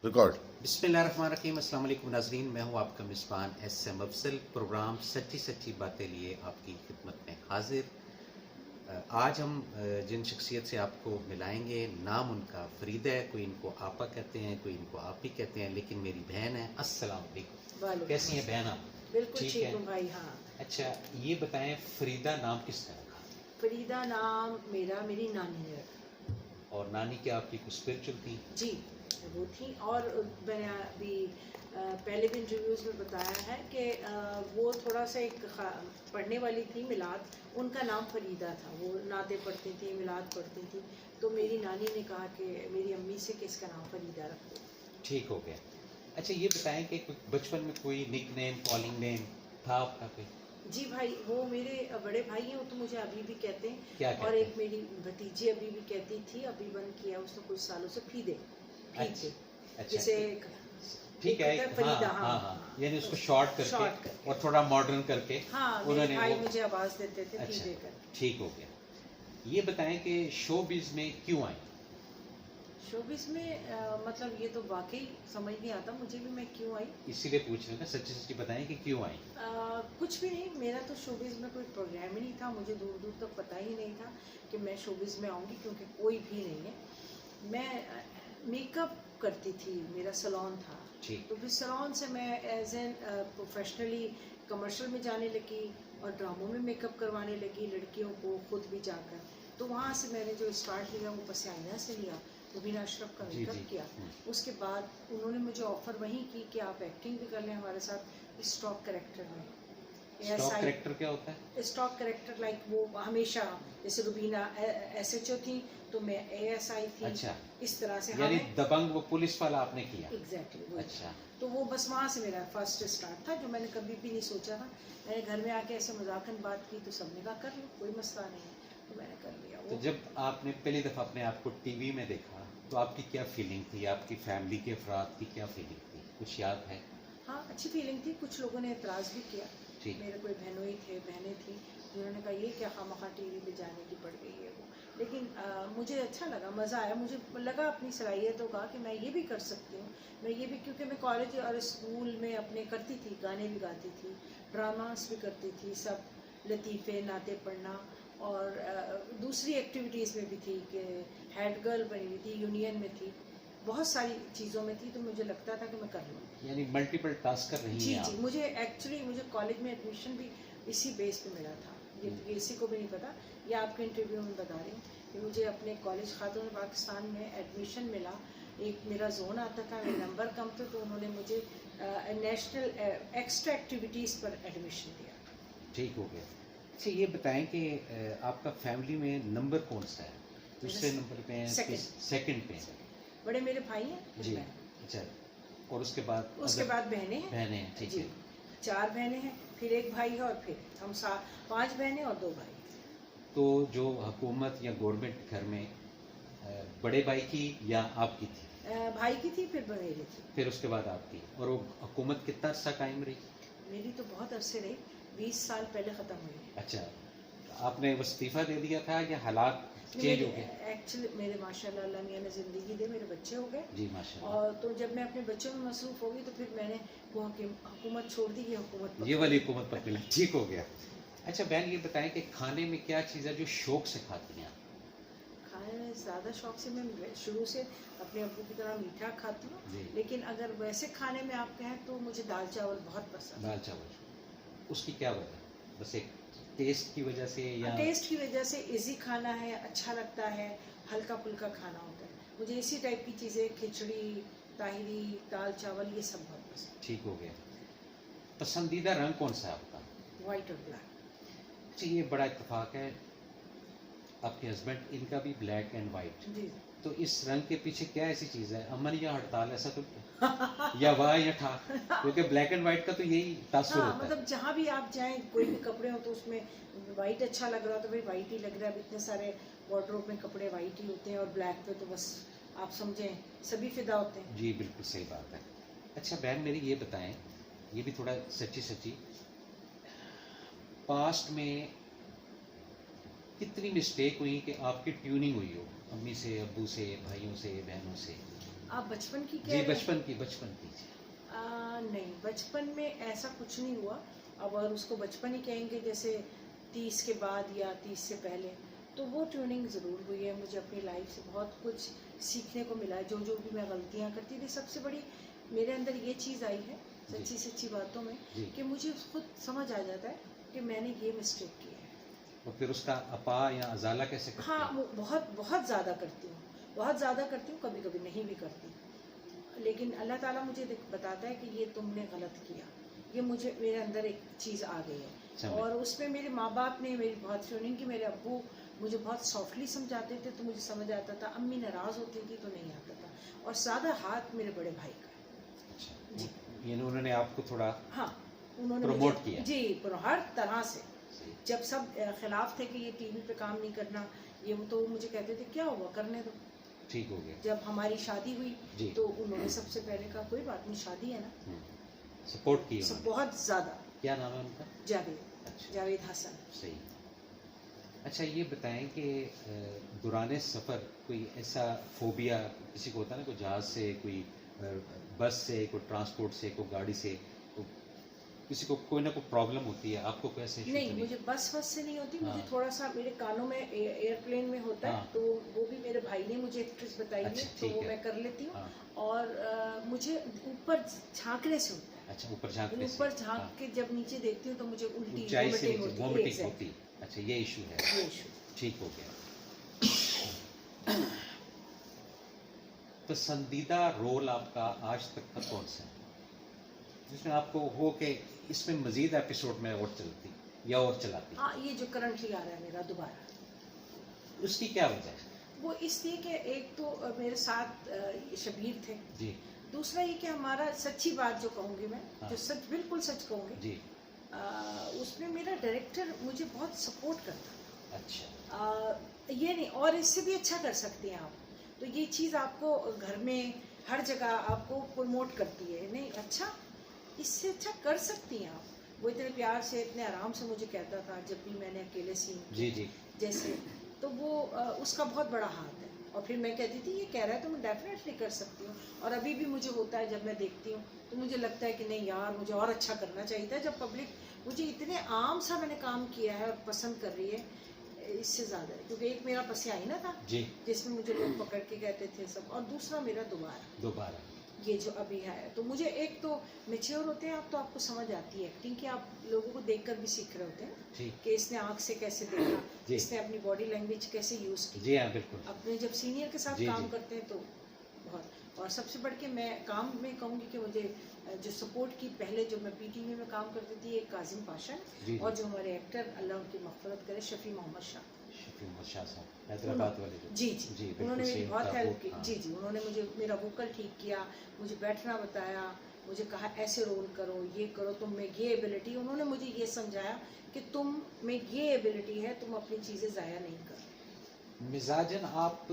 Record. बिस्मिल्लाहिर्रहमानिर्रहीम। अस्सलाम वालेकुम नाज़रीन, मैं हूं आपका मेज़बान SM अफजल। प्रोग्राम सच्ची सच्ची बातें लिए आपकी खिदमत में हाजिर। आज हम जिन शख्सियत से आपको मिलाएंगे, नाम उनका फरीदा है। कोई इनको आपा कहते हैं, कोई इनको आप ही कहते हैं, लेकिन मेरी बहन है। अस्सलाम वालेकुम। कैसी हैं बहन आप? बिल्कुल ठीक ठीक है हूँ भाई। हाँ, अच्छा, ये बताएं फरीदा नाम किसने रखा? फरीदा नाम मेरी नानी ने रखा। और नानी क्या आपकी कुछ स्पिरिचुअल थी? जी, वो थी। और मैंने अभी पहले भी इंटरव्यूज़ में बताया है कि वो थोड़ा सा पढ़ने वाली थी मिलाद। उनका नाम फरीदा था। वो नाते पढ़ती थी, मिलाद पढ़ती थी। तो मेरी नानी ने कहा कि मेरी अम्मी से कि इसका नाम फरीदा रख दो। ठीक हो गया। अच्छा, ये बताएं कि बचपन में कोई निक नेम, कॉलिंग नेम था आपका कोई? जी भाई, वो मेरे बड़े भाई हैं। वो तो मुझे अभी भी कहते हैं। क्या और कहते एक मेरी भतीजी अभी भी कहती थी, अभी बंद किया उसने कुछ सालों से, फीदे। अच्छा, अच्छा, जैसे ठीक है। होता हाँ फरीदा। हाँ हाँ, हाँ, यानी उसको शॉर्ट शॉर्ट करके और थोड़ा मॉडर्न करके हाँ, मेरे उन्होंने भाई वो। मुझे आवाज देते थे अच्छा, फीदे कर। ठीक हो गया। ये बताएं कि शोबिज में क्यों आई? शोबिस में मतलब ये तो वाकई समझ नहीं आता मुझे भी, मैं क्यों आई। इसीलिए पूछ रहे हैं ना, सच्ची सच्ची बताएं कि क्यों आई। कुछ भी नहीं, मेरा तो शोबिस में कोई प्रोग्राम ही नहीं था। मुझे दूर दूर तक पता ही नहीं था कि मैं शोबिस में आऊँगी, क्योंकि कोई भी नहीं है। मैं मेकअप करती थी, मेरा सैलून था। ठीक। तो फिर सैलून से मैं एज एन प्रोफेशनली कमर्शियल में जाने लगी और ड्रामों में मेकअप करवाने लगी लड़कियों को, खुद भी जाकर। तो वहाँ से मैंने जो स्टार्ट लिया वो बस आईना से लिया, रुबीना अशरफ का जी, मेकअप जी। किया। उसके बाद उन्होंने मुझे ऑफ़र वही की कि आप एक्टिंग भी कर लें हमारे साथ स्टॉक कैरेक्टर में। स्टॉक कैरेक्टर क्या होता है? स्टॉक कैरेक्टर लाइक वो हमेशा, जैसे रुबीना SHO थी तो मैं ASI थी। अच्छा, इस तरह से यानी हमें दबंग वो पुलिस वाला आपने किया? एग्जैक्टली। अच्छा, तो वो बस वहाँ से मेरा फर्स्ट स्टार्ट था, जो मैंने कभी भी नहीं सोचा था। मैंने घर में आके ऐसे मजाकन बात की तो सबने कहा कर लो, कोई मसला नहीं है। तो मैंने कर लिया तो वो। जब आपने पहली दफ़ा अपने आप को टीवी में देखा तो आपकी क्या फीलिंग थी? आपकी फैमिली के अफराद की क्या फीलिंग थी? कुछ याद है? हाँ, अच्छी फीलिंग थी। कुछ लोगों ने एतराज़ भी किया। ठीक। मेरे कोई बहनोई थे, बहनें थी, जिन्होंने कहा ये क्या खामखा टीवी पे जाने की पड़ गई है वो। लेकिन मुझे अच्छा लगा, मज़ा आया। मुझे लगा अपनी सलाहियतों का कि मैं ये भी कर सकती हूँ। मैं ये भी, क्योंकि मैं कॉलेज और स्कूल में अपने करती थी, गाने भी गाती थी, ड्रामास भी करती थी, सब लतीफ़े नाते पढ़ना। और दूसरी एक्टिविटीज़ में भी थी कि हेड गर्ल बनी हुई थी, यूनियन में थी, बहुत सारी चीज़ों में थी। तो मुझे लगता था कि मैं कर लूँगी। यानी मल्टीपल टास्क कर रही जी हैं जी, आप। मुझे कॉलेज में एडमिशन भी इसी बेस पे मिला था। ये किसी को भी नहीं पता, ये आपके इंटरव्यू में बता रही हूँ कि मुझे अपने कॉलेज खातून पाकिस्तान में एडमिशन मिला। एक मेरा जोन आता था, मेरे नंबर कम थे, तो उन्होंने मुझे नेशनल एक्स्ट्रा एक्टिविटीज़ पर एडमिशन दिया। ठीक हो गया। अच्छा, ये बताएं कि आपका फैमिली में नंबर कौन सा है? दूसरे नंबर पे हैं? सेकंड पे हैं? बड़े मेरे भाई हैं, फिर जी। मैं। अच्छा, और उसके बाद बहनें हैं। बहनें हैं। ठीक जी, है। 4 बहनें हैं, फिर एक भाई है, और फिर हम 5 बहनें और 2 भाई। तो जो हुकूमत या गवर्नमेंट घर में बड़े भाई की या आपकी थी? भाई की थी, फिर मेरी थी। फिर उसके बाद आपकी। और वो हुकूमत कितना अर्सा कायम रही? मेरी तो बहुत अरसे रही, 20 साल पहले ख़त्म हुई है। अच्छा, आपने वो इस्तीफ़ा दे दिया था या हालात चेंज हो गए? एक्चुअली मेरे माशाल्लाह अल्लाह मियां ने ज़िंदगी दे, मेरे बच्चे हो गए। जी माशाल्लाह। और तो जब मैं अपने बच्चों में मसरूफ़ हो गई तो फिर मैंने वो हुकूमत छोड़ दी, ये हुकूमत ये वाली हुकूमत पकड़ ली। ठीक हो गया। अच्छा बहन, ये बताएं कि खाने में क्या चीज़ है जो शौक से खाती हैं? खाने में ज़्यादा शौक से मैं शुरू से अपने अब्बू की तरह मीठा खाती जी। हूँ। लेकिन अगर वैसे खाने में आप कहें तो मुझे दाल चावल बहुत पसंद है। दाल चावल, उसकी क्या वजह? बस एक टेस्ट की वजह से या? टेस्ट की वजह से। इजी खाना है, अच्छा लगता है, हल्का फुल्का खाना होता है। मुझे इसी टाइप की चीज़ें, खिचड़ी, ताहिरी, दाल चावल, ये सब बहुत पसंद। ठीक हो गया। पसंदीदा रंग कौन सा है आपका? वाइट और ब्लैक। अच्छा, ये बड़ा इत्तेफाक है, आपके हस्बैंड इनका भी ब्लैक एंड वाइट। जी। तो इस रंग के पीछे क्या ऐसी चीज़ है? अमन या हड़ताल, ऐसा तो या वाह या ठा? क्योंकि ब्लैक एंड वाइट का तो यही तासुर हाँ, होता है। मतलब जहाँ भी आप जाएं, कोई भी कपड़े हो तो उसमें वाइट अच्छा लग रहा हो तो भाई वाइट ही लग रहा है। अब इतने सारे वार्डरोब में कपड़े वाइट ही होते हैं, और ब्लैक पे तो बस आप समझें सभी फिदा होते हैं। जी बिल्कुल सही बात है। अच्छा बहन, मेरी ये बताएं, ये भी थोड़ा सच्ची सच्ची, पास्ट में कितनी मिस्टेक हुई कि आपकी ट्यूनिंग हुई हो, अम्मी से, अब्बू से, भाइयों से, बहनों से? आप बचपन की कह जी, रहे हैं? बचपन की जी। नहीं, बचपन में ऐसा कुछ नहीं हुआ। अब अगर उसको बचपन ही कहेंगे, जैसे 30 के बाद या 30 से पहले, तो वो ट्यूनिंग ज़रूर हुई है। मुझे अपनी लाइफ से बहुत कुछ सीखने को मिला है। जो जो भी मैं गलतियाँ करती थी, सबसे बड़ी मेरे अंदर ये चीज़ आई है जी। सच्ची सच्ची बातों में, जी। कि मुझे खुद समझ आ जाता है कि मैंने ये मिस्टेक की है। और फिर उसका अपा या अजाला कैसे करते हाँ, हैं? वो बहुत बहुत ज़्यादा करती हूँ, बहुत ज़्यादा करती हूँ, कभी कभी नहीं भी करती। लेकिन अल्लाह ताला मुझे बताता है कि ये तुमने गलत किया, ये मुझे मेरे अंदर एक चीज़ आ गई है। समझ। और उसमें मेरे माँ बाप ने मेरी बहुत ट्यूनिंग की। मेरे अब्बू मुझे बहुत सॉफ्टली समझाते थे तो मुझे समझ आता था, अम्मी नाराज़ होती थी तो नहीं आता था। और सादा हाथ मेरे बड़े भाई का है। अच्छा, जी। यानी उन्होंने आपको थोड़ा हाँ, उन्होंने प्रमोट मुझे किया। जी हर तरह से। सही। जब सब खिलाफ थे कि ये टीवी पे काम नहीं करना, ये वो, तो वो मुझे कहते थे क्या हुआ, करने दो। ठीक हो गया। जब हमारी शादी हुई जी। तो उन्होंने सबसे पहले कहा कोई बात नहीं, शादी है ना। सपोर्ट की सब उन्होंने। बहुत ज़्यादा। क्या नाम है उनका? जावेद, अच्छा, जावेद हसन। सही। अच्छा, ये बताएं कि दौरान सफ़र कोई ऐसा फोबिया किसी को होता है ना, कोई जहाज़ से, कोई बस से, कोई ट्रांसपोर्ट से, कोई गाड़ी से, किसी को कोई ना कोई प्रॉब्लम होती है, आपको कैसे? नहीं, मुझे बस से नहीं होती। हाँ। मुझे थोड़ा सा मेरे कानों में एयरप्लेन में होता हाँ। है, तो वो भी मेरे भाई ने मुझे एक ट्रिक बताई है, अच्छा, तो ठीक वो है। मैं कर लेती हूँ। हाँ। और मुझे ऊपर झांकने से होता है। अच्छा, ऊपर झांकने से। ऊपर झांक हाँ। के जब नीचे देखती हूँ तो मुझे उल्टी ऊंचाई से वोमिटिंग नीचे होती है। वोमिटिंग Exactly, होती। अच्छा, ये इशू है। ये issue। ठीक हो गया। पसंदीदा रोल आपका आज तक का कौन सा है, जिसमें आपको हो कि इसमें मजीद एपिसोड में और चलती या और चलाती? हाँ, ये जो करंटली आ रहा है मेरा दोबारा, उसकी क्या वजह है? वो इसलिए कि एक तो मेरे साथ शबीर थे। जी। दूसरा ये कि हमारा, सच्ची बात जो कहूँगी मैं, हाँ। जो सच, बिल्कुल सच कहूँगी, जी। उसमें मेरा डायरेक्टर मुझे बहुत सपोर्ट करता। अच्छा। ये नहीं, और इससे भी अच्छा कर सकते हैं आप, तो ये चीज़ आपको घर में हर जगह आपको प्रमोट करती है। नहीं, अच्छा, इससे अच्छा कर सकती हैं आप। वो इतने प्यार से, इतने आराम से मुझे कहता था जब भी मैंने अकेले सीन जी जी। जैसे, तो वो उसका बहुत बड़ा हाथ है। और फिर मैं कहती थी ये कह रहा है तो मैं डेफिनेटली कर सकती हूँ। और अभी भी मुझे होता है, जब मैं देखती हूँ तो मुझे लगता है कि नहीं यार, मुझे और अच्छा करना चाहिए था। जब पब्लिक मुझे इतने आम सा मैंने काम किया है और पसंद कर रही है, इससे ज़्यादा है। क्योंकि एक मेरा पसिया ना था जी। जिसमें मुझे लोग पकड़ के कहते थे सब, और दूसरा मेरा दोबारा ये जो अभी है। तो मुझे, एक तो मेच्योर होते हैं आप, तो आपको समझ आती है एक्टिंग की, आप लोगों को देखकर भी सीख रहे होते हैं जी कि इसने आँख से कैसे देखा, जी। इसने अपनी बॉडी लैंग्वेज कैसे यूज़ की। जी। हाँ, बिल्कुल। अपने जब सीनियर के साथ जी, काम जी। करते हैं तो बहुत। और सबसे बढ़ के मैं काम में कहूँगी कि मुझे जो सपोर्ट की, पहले जो मैं पीटीवी में काम करती थी, एक काजिम पाशा, जी, और जी। जो हमारे एक्टर, अल्लाह उनकी मग़फ़िरत करे, शफ़ी मोहम्मद शाह। शफी मोहम्मद शाह साहब, हैदराबाद वाले जो। जी जी, जी, उन्होंने मेरी बिल्कुल बहुत सेम हेल्प था की। वो। जी जी, उन्होंने मुझे मेरा वोकल ठीक किया, मुझे बैठना बताया, मुझे कहा ऐसे रोल करो, ये करो, तुम में ये एबिलिटी। उन्होंने मुझे ये समझाया कि तुम में ये एबिलिटी है, तुम अपनी चीज़ें ज़ाया नहीं कर। मिजाजन आप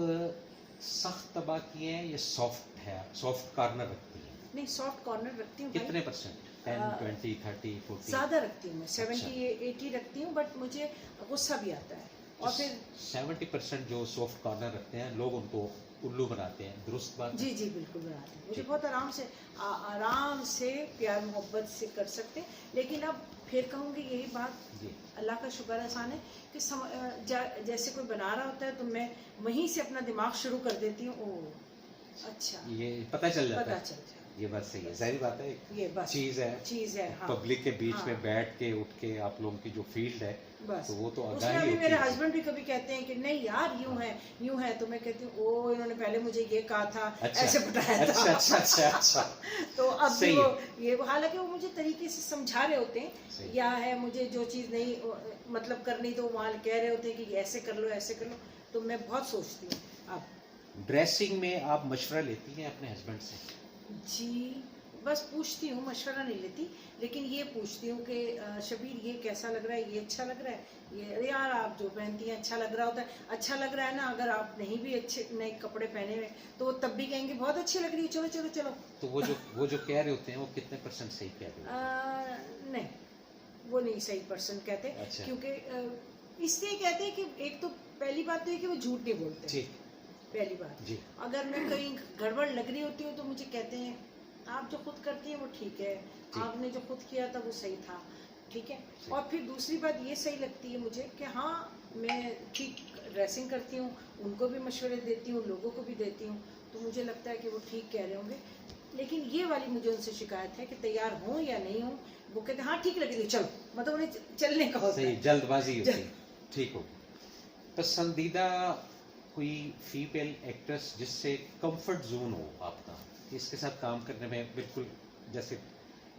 सख्त तबाह की हैं या सॉफ्ट है, सॉफ्ट कॉर्नर रखती हैं? नहीं, सॉफ्ट कॉर्नर रखती हूँ कितने भाई। परसेंट? 10, 20, 30, 40? ज़्यादा रखती हूँ मैं, अच्छा। 70-80 रखती हूँ, बट मुझे गुस्सा भी आता है। और फिर 70% जो सॉफ्ट कॉर्नर रखते हैं लोग, उनको उल्लू बनाते हैं, दुरुस्त बात है? जी जी, बिल्कुल बनाते हैं। मुझे ठीक। बहुत आराम से प्यार मोहब्बत से कर सकते हैं। लेकिन अब फिर कहूँगी यही बात, जी। अल्लाह का शुक्र एहसान है कि जैसे कोई बना रहा होता है तो मैं वहीं से अपना दिमाग शुरू कर देती हूँ। ओह अच्छा, ये पता चल जाता पता है। चल जाए। ये बात सही है, जाहिर बात है, ये बस चीज़ है, चीज़ है। हाँ, पब्लिक के बीच हाँ। में बैठ के, उठ के, आप लोगों की जो फील्ड है, बस तो वो तो उसमें आगाही अभी होती मेरे है। हस्बैंड भी कभी कहते हैं कि नहीं यार, यूं है, तो मैं कहती हूँ ओ, इन्होंने पहले मुझे ये कहा था, अच्छा, ऐसे बताया था। अच्छा अच्छा अच्छा अच्छा। तो अब भी सही वो है। ये, हालांकि वो मुझे तरीके से समझा रहे होते हैं, सही। या है मुझे जो चीज़ नहीं मतलब करनी, तो वहाँ कह रहे होते हैं कि ऐसे कर लो, ऐसे कर लो, तो मैं बहुत सोचती हूँ अब। ड्रेसिंग में आप मशवरा लेती हैं अपने हस्बैंड से? जी, बस पूछती हूँ, मशवरा नहीं लेती, लेकिन ये पूछती हूँ कि शबीर ये कैसा लग रहा है, ये अच्छा लग रहा है, ये अरे यार आप जो पहनती हैं अच्छा लग रहा होता है, अच्छा लग रहा है ना। अगर आप नहीं भी अच्छे नए कपड़े पहने हुए तो वो तब भी कहेंगे बहुत अच्छी लग रही है, चलो चलो चलो। तो वो जो कह रहे होते हैं, वो कितने % सही कह रहे होते हैं? नहीं, वो नहीं सही पर्सन कहते। अच्छा। क्योंकि इसलिए कहते हैं कि एक तो पहली बात तो ये कि वो झूठ नहीं बोलते। ठीक। पहली बात। जी। अगर मैं कहीं गड़बड़ लग रही होती हूँ तो मुझे कहते हैं आप जो खुद करती हैं वो ठीक है, आपने जो खुद किया था वो सही था, ठीक है। और फिर दूसरी बात ये सही लगती है मुझे कि हाँ मैं ठीक ड्रेसिंग करती हूँ, उनको भी मशवरे देती हूँ, लोगों को भी देती हूँ, तो मुझे लगता है कि वो ठीक कह रहे होंगे। लेकिन ये वाली मुझे उनसे शिकायत है कि तैयार हों या नहीं हों, वो कहते हैं हाँ ठीक लग रही है चलो, मतलब उन्हें चलने का होता सही है। जल्दबाजी होती है। ठीक हो। पसंदीदा कोई फीमेल एक्ट्रेस जिससे कंफर्ट जोन हो आपका, कि इसके साथ काम करने में बिल्कुल जैसे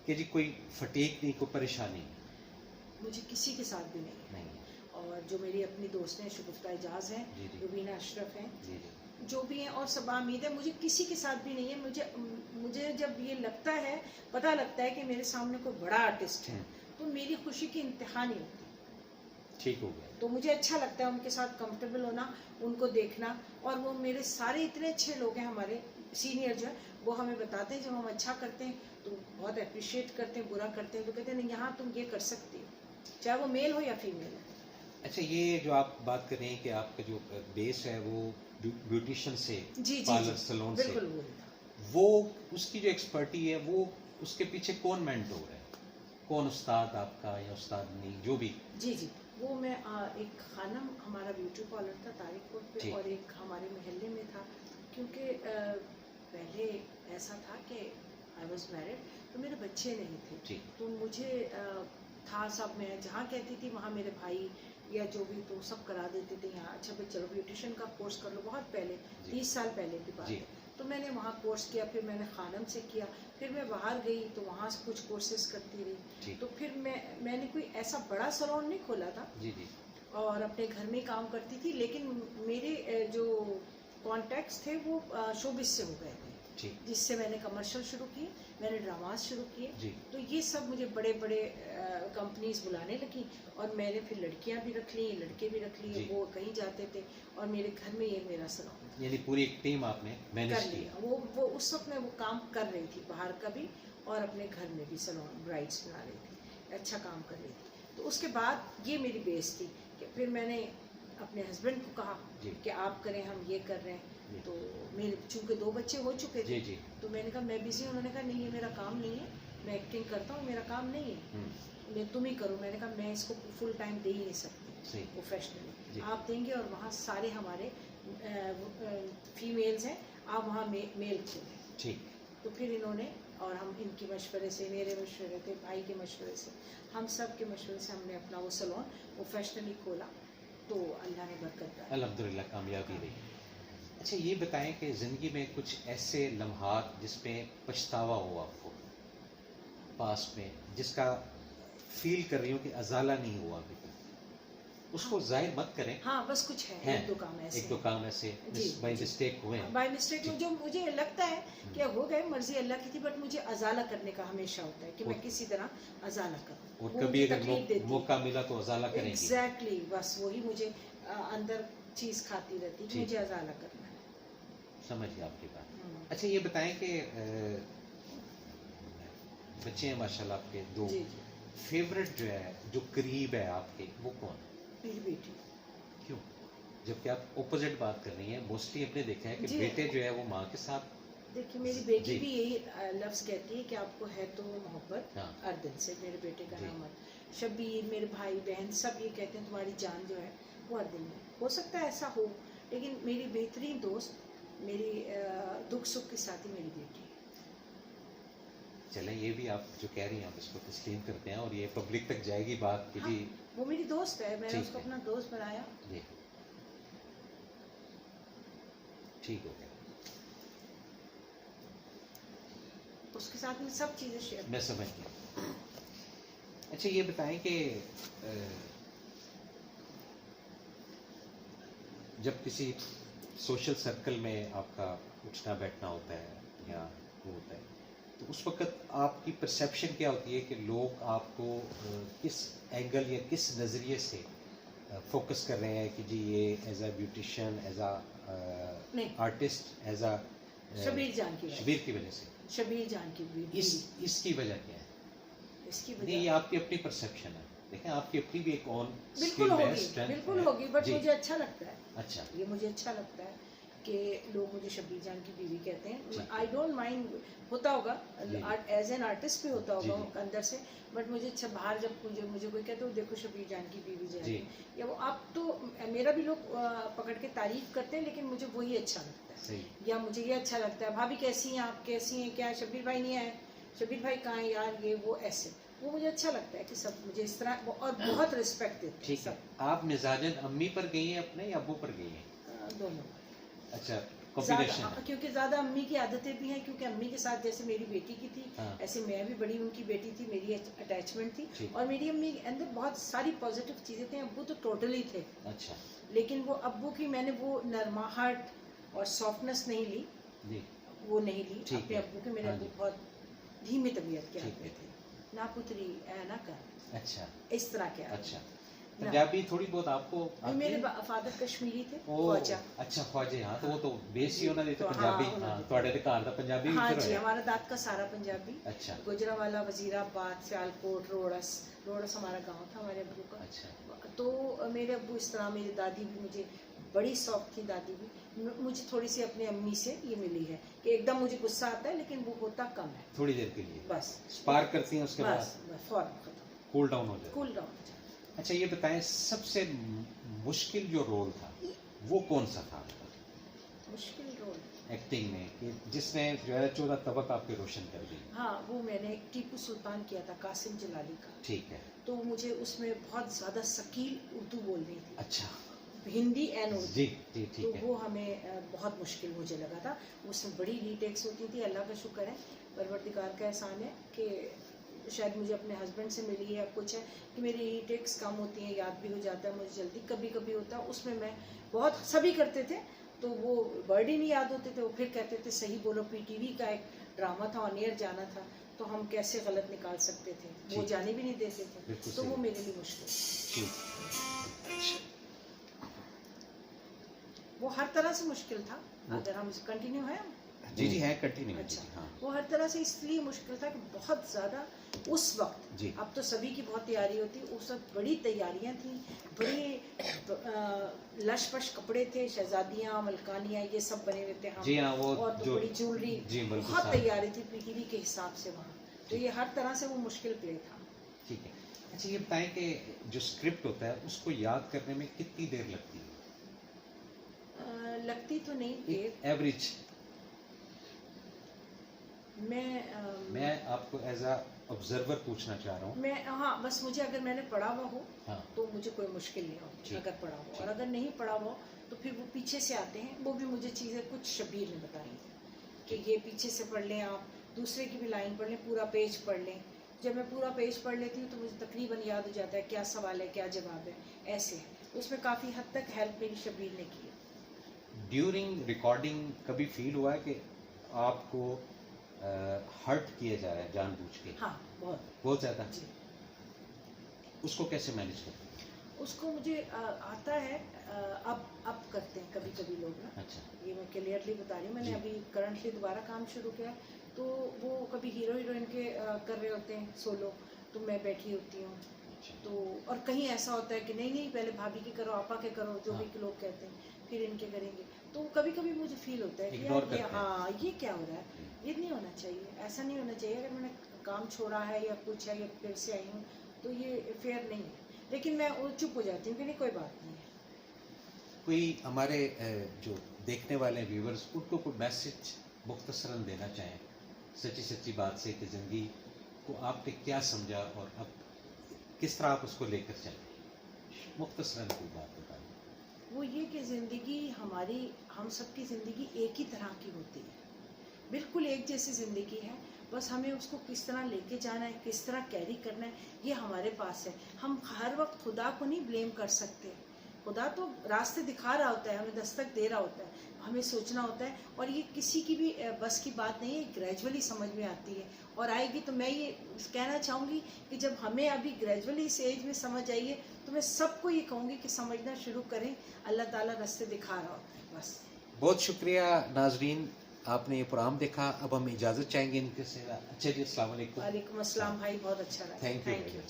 कि जी कोई फटीक नहीं, कोई परेशानी मुझे किसी के साथ भी नहीं है। नहीं। और जो मेरी अपनी दोस्त हैं शगुफ्ता एजाज हैं, जी जी रुबीना अशरफ हैं, जी जी जो भी हैं, और सबा हमीद है, मुझे किसी के साथ भी नहीं है। मुझे जब ये लगता है, पता लगता है कि मेरे सामने कोई बड़ा आर्टिस्ट है, तो मेरी खुशी की इंतहा नहीं होती। ठीक हो गया। तो मुझे अच्छा लगता है उनके साथ कंफर्टेबल होना, उनको देखना। और वो मेरे सारे इतने अच्छे लोग हैं, हमारे सीनियर जो है, वो हमें बताते हैं जब हम अच्छा करते हैं तो बहुत अप्रिशिएट करते हैं, बुरा करते हैं तो कहते हैं नहीं यहाँ तुम ये कर सकती हो, चाहे वो मेल हो या फीमेल हो। अच्छा, ये जो आप बात कर रहे हैं कि आपका जो बेस है वो ब्यूटिशियन से, जी पार्लर सैलून से, बिल्कुल वही। वो उसकी जो एक्सपर्टी है वो उसके पीछे कौन मेंटोर है, कौन उस्ताद आपका या उस्ताद नहीं जो भी? जी जी, वो मैं एक खानम हमारा ब्यूटी पार्लर था तारिक कोट पे, और एक हमारे महल्ले में था। क्योंकि पहले ऐसा था कि आई वॉज मैरिड, तो मेरे बच्चे नहीं थे, तो मुझे था सब, मैं जहाँ कहती थी वहाँ मेरे भाई या जो भी तो सब करा देते थे यहाँ। अच्छा भाई चलो ब्यूटिशियन का कोर्स कर लो, बहुत पहले 30 साल पहले की बात है। तो मैंने वहाँ कोर्स किया, फिर मैंने खानम से किया, फिर मैं बाहर गई तो वहाँ से कुछ कोर्सेज करती रही। तो फिर मैंने कोई ऐसा बड़ा सैलून नहीं खोला था जी जी, और अपने घर में ही काम करती थी, लेकिन मेरे जो कॉन्टैक्ट्स थे वो शोबिस से हो गए थे, जिससे मैंने कमर्शियल शुरू किए, मैंने ड्रामास शुरू किए। तो ये सब मुझे बड़े बड़े कंपनीज बुलाने लगी, और मैंने फिर लड़कियां भी रख ली, लड़के भी रख लिए, वो कहीं जाते थे और मेरे घर में ये मेरा सैलून, यानी पूरी एक टीम आपने मैनेज कर लिया। वो उस वक्त मैं वो काम कर रही थी, बाहर का भी और अपने घर में भी सैलून ब्राइड्स बना रही थी, अच्छा काम कर रही थी। तो उसके बाद ये मेरी बेस थी कि फिर मैंने अपने हस्बैंड को कहा कि आप करें, हम ये कर रहे हैं। तो मेरे चूँकि 2 बच्चे हो चुके थे, तो मैंने कहा मैं बिजी हूँ। उन्होंने कहा नहीं ये मेरा काम नहीं है, मैं एक्टिंग करता हूँ, मेरा काम नहीं है, मैं तुम ही करो। मैंने कहा मैं इसको फुल टाइम दे ही नहीं सकती प्रोफेशनली, आप देंगे। और वहाँ सारे हमारे फीमेल्स हैं, आप वहाँ मेल खोलें। तो फिर इन्होंने, और हम इनके मशवरे से, मेरे मशवरे थे, भाई के मशवरे से, हम सब के मशवरे से हमने अपना वो सैलून प्रोफेशनली खोला। तो अल्लाह ने बरकत दी, अल्हम्दुलिल्लाह कामयाबी रही। अच्छा, ये बताएं कि ज़िंदगी में कुछ ऐसे लम्हात जिसमें पछतावा हो आपको पास में, जिसका फील कर रही हो कि अजाला नहीं हुआ अभी तक, उसको जाहिर मत करें। हाँ बस कुछ है, एक दो काम ऐसे बाय मिस्टेक हुए हैं, बाय मिस्टेक जो मुझे लगता है कि हो गए, मर्जी अल्लाह की थी, बट मुझे अजाला करने का हमेशा होता है कि मैं किसी तरह अजाला करूं, और कभी अगर मौका मिला तो अजाला करेंगे। एग्जैक्टली, बस वही मुझे अंदर चीज खाती रहती है, मुझे अजाला करना है। समझ गया आपकी बात। अच्छा, ये बताएं कि बच्चे हैं माशाल्लाह आपके 2, फेवरेट जो है, जो करीब है आपके, वो कौन? मेरी बेटी। क्यों? जबकि आप ऑपोजिट बात कर रही हैं। मोस्टली हमने देखा है कि बेटे जो है वो माँ के साथ। देखिए मेरी बेटी भी यही लफ्ज़ कहती है कि आपको है तो मोहब्बत अर्दिल से, मेरे बेटे का नाम शबीर, मेरे भाई बहन सब ये कहते हैं तुम्हारी जान जो है वो अर्दिल में। हो सकता है ऐसा हो, लेकिन मेरी बेहतरीन दोस्त, मेरी दुख सुख के साथ ही मेरी बेटी है। चलें, ये भी आप जो कह रही हैं आप इसको तस्लीम करते हैं, और ये पब्लिक तक जाएगी बात कि जी वो मेरी दोस्त है, मैंने उसको अपना दोस्त बनाया। जी, ठीक हो गया, उसके साथ में सब चीज़ें शेयर। मैं समझ गया। अच्छा, ये बताएं कि जब किसी सोशल सर्कल में आपका उठना बैठना होता है या वो होता है, तो उस वक्त आपकी परसेप्शन क्या होती है कि लोग आपको किस एंगल या किस नज़रिए से फोकस कर रहे हैं कि जी ये as a beautician, as a artist, as a Shabir Jaan की वजह से, शबीर जान की इसकी वजह क्या है? इसकी वजह ये आपकी अपनी परसेप्शन है। देखें, आपकी अपनी भी एक ऑन बिल्कुल होगी, बट मुझे अच्छा लगता है। अच्छा, ये मुझे अच्छा लगता है कि लोग मुझे शब्बीर जान की बीवी कहते हैं। ठीक आई डोंट माइंड, होता होगा जी। एज एन आर्टिस्ट भी होता जी, होगा जी। अंदर से, बट मुझे अच्छा बाहर जब मुझे कोई कहता है देखो शब्बीर जान की बीवी जी। जान, या वो आप तो मेरा भी लोग पकड़ के तारीफ करते हैं, लेकिन मुझे वही अच्छा लगता है। सही। या मुझे ये अच्छा लगता है भाभी कैसी हैं आप, कैसी हैं, क्या शब्बीर भाई नहीं आए, शब्बीर भाई कहाँ हैं यार, ये वो ऐसे, वो मुझे अच्छा लगता है कि सब मुझे इस तरह और बहुत रिस्पेक्ट देते हैं ठीक है। सब। आप मिजाजन अम्मी पर गई हैं अपने या अब्बू पर गई हैं? दोनों। अच्छा, ज़्यादा, कॉम्बिनेशन है। क्योंकि ज़्यादा अम्मी की आदतें भी हैं, क्योंकि अम्मी के साथ जैसे मेरी बेटी की थी, हाँ। ऐसे मैं भी बड़ी उनकी बेटी थी, मेरी अटैचमेंट थी। ठीक। और मेरी अम्मी के अंदर बहुत सारी पॉजिटिव चीज़ें थी, अब्बू तो टोटली थे। अच्छा लेकिन वो अब्बू की मैंने वो नरमाहट और सॉफ्टनेस नहीं ली, जी। वो नहीं ली ठीक अपने है। अब्बू के। मेरे हाँ अब्बू जी। बहुत धीमी तबीयत के ठीक आदमी है। थे, ना पुत्री ऐ ना कर, अच्छा इस तरह के आदमी। अच्छा। ना। पंजाबी थोड़ी बहुत आपको नहीं, आती मेरे है? फादर कश्मीरी थे, ओ, ख्वाजा। अच्छा ख्वाजे, हाँ तो वो तो बेस ही जी, ਉਹਨਾਂ ਦੇ तो पंजाबी। हाँ, हाँ, उन्होंने- ਤੁਹਾਡੇ ਦੇ ਘਰ ਦਾ ਪੰਜਾਬੀ ਵੀ हाँ ਫਿਰ जी, ਹੋਇਆ। हमारा दाद का सारा पंजाबी। अच्छा गुजरावाला, वजीराबाद, सियालकोट, रोड़स, रोड़स हमारा गांव था हमारे अब्बू का। अच्छा तो मेरे अब्बू इस तरह, मेरी दादी भी मुझे बड़ी सॉफ्ट थी, दादी भी। मुझे थोड़ी सी अपनी अम्मी से ये मिली है कि एकदम मुझे गुस्सा आता है, लेकिन वो होता कम है, थोड़ी देर के लिए बस स्पार्क करती हैं, उसके बाद बस फौरन खत्म, कूल डाउन हो जाता है। Cool down. अच्छा ये बताएं, सबसे मुश्किल जो रोल था वो कौन सा था आपका मुश्किल रोल, एक्टिंग में, कि जिसने जो है 14 तबक आपके रोशन कर दी? हाँ वो मैंने टीपू सुल्तान किया था, कासिम जलाली का। ठीक है। तो मुझे उसमें बहुत ज़्यादा शकील उर्दू बोलनी थी, अच्छा हिंदी एंड उर्दू। जी जी तो ठीक है। वो हमें बहुत मुश्किल मुझे लगा था। उसमें बड़ी रीटेक्स होती थी। अल्लाह का शुक्र है, परवरदिगार का एहसान है कि शायद मुझे अपने हस्बैंड से मिली है, कुछ है कि मेरी रीटेक्स कम होती हैं, याद भी हो जाता है मुझे जल्दी। कभी कभी होता है उसमें मैं बहुत, सभी करते थे तो वो वर्ड ही नहीं याद होते थे, वो फिर कहते थे सही बोलो, पीटीवी का एक ड्रामा था, ऑन एयर जाना था, तो हम कैसे गलत निकाल सकते थे, वो ठीक। जाने भी नहीं देते थे, बिल्कुल तो सही। वो मेरे लिए मुश्किल। ठीक। वो हर तरह से मुश्किल था। अगर हम कंटिन्यू है, जी जी है, कंटिन्यू। अच्छा। जी हाँ वो हर तरह से इसलिए मुश्किल था कि बहुत ज़्यादा उस वक्त, जी। अब तो सभी की बहुत तैयारी होती, उस वक्त बड़ी तैयारियां थी, बड़ी लश-पश कपड़े थे, शहजादियाँ, मलकानियाँ, ये सब बने हुए थे हम। जी हाँ, वो और तो जो बड़ी ज्वेलरी, जी बिल्कुल बहुत साहब। तैयारी थी पीटीवी के हिसाब से वहाँ। तो ये हर तरह से वो मुश्किल प्ले था। ठीक है। अच्छा ये बताएं कि जो स्क्रिप्ट होता है उसको याद करने में कितनी देर लगती है? लगती तो नहीं देर। एवरेज मैं आपको एज अ ऑब्जर्वर पूछना चाह रहा हूँ। मैं हाँ, बस मुझे अगर मैंने पढ़ा हुआ हो हाँ तो मुझे कोई मुश्किल नहीं होती, ठीक, अगर पढ़ा हो। ठीक। और अगर नहीं पढ़ा हो तो फिर वो पीछे से आते हैं, वो भी मुझे चीज़ें कुछ शबीर ने बताई कि ये पीछे से पढ़ लें, आप दूसरे की भी लाइन पढ़ लें, पूरा पेज पढ़ लें। जब मैं पूरा पेज पढ़ लेती हूँ तो मुझे तकरीबन याद हो जाता है क्या सवाल है, क्या जवाब है, ऐसे है। उसमें काफ़ी हद तक हेल्प मेरी शबीर ने की है। ड्यूरिंग रिकॉर्डिंग कभी फील हुआ है कि आपको हर्ट किया जा रहा है जानबूझ के? हाँ, बहुत बहुत ज़्यादा। जी। उसको कैसे मैनेज करते हैं? उसको मुझे आता है, अब करते हैं कभी कभी लोग ना। अच्छा ये मैं क्लियरली बता रही हूँ, मैंने जी। अभी करंटली दोबारा काम शुरू किया है, तो वो कभी हीरो हीरोइन के कर रहे होते हैं सोलो, तो मैं बैठी होती हूँ। अच्छा तो और कहीं ऐसा होता है कि नहीं नहीं पहले भाभी के करो, आपा के करो, जो भी लोग कहते हैं, फिर इनके करेंगे। तो कभी कभी मुझे फील होता है कि Ignore यार ये करते हैं। हाँ ये क्या हो रहा है, ये नहीं होना चाहिए, ऐसा नहीं होना चाहिए। अगर मैंने काम छोड़ा है या कुछ है या फिर से आई हूँ तो ये फेयर नहीं है। लेकिन मैं वो चुप हो जाती हूँ कि नहीं कोई बात नहीं है। कोई हमारे जो देखने वाले व्यूवर्स, उनको कोई मैसेज मुख्तसरन देना चाहें सच्ची सच्ची बात से, कि ज़िंदगी को आपने क्या समझा और अब किस तरह आप उसको लेकर चलें, मुख्तसरन कोई बात बताएं। वो ये कि ज़िंदगी हमारी, हम सबकी ज़िंदगी एक ही तरह की होती है, बिल्कुल एक जैसी ज़िंदगी है। बस हमें उसको किस तरह लेके जाना है, किस तरह कैरी करना है, ये हमारे पास है। हम हर वक्त खुदा को नहीं ब्लेम कर सकते। खुदा तो रास्ते दिखा रहा होता है, हमें दस्तक दे रहा होता है, हमें सोचना होता है। और ये किसी की भी बस की बात नहीं है, ग्रेजुअली समझ में आती है और आएगी। तो मैं ये कहना चाहूँगी कि जब हमें अभी ग्रेजुअली इस एज में समझ आई है, तो मैं सबको ये कहूँगी कि समझना शुरू करें, अल्लाह ताला रास्ते दिखा रहा होता है बस। बहुत शुक्रिया नाजरीन, आपने ये प्रोग्राम देखा। अब हम इजाज़त चाहेंगे इनके से। अच्छा जी, अस्सलाम वालेकुम। वालेकुम अस्सलाम भाई, बहुत अच्छा लगा। Thank you.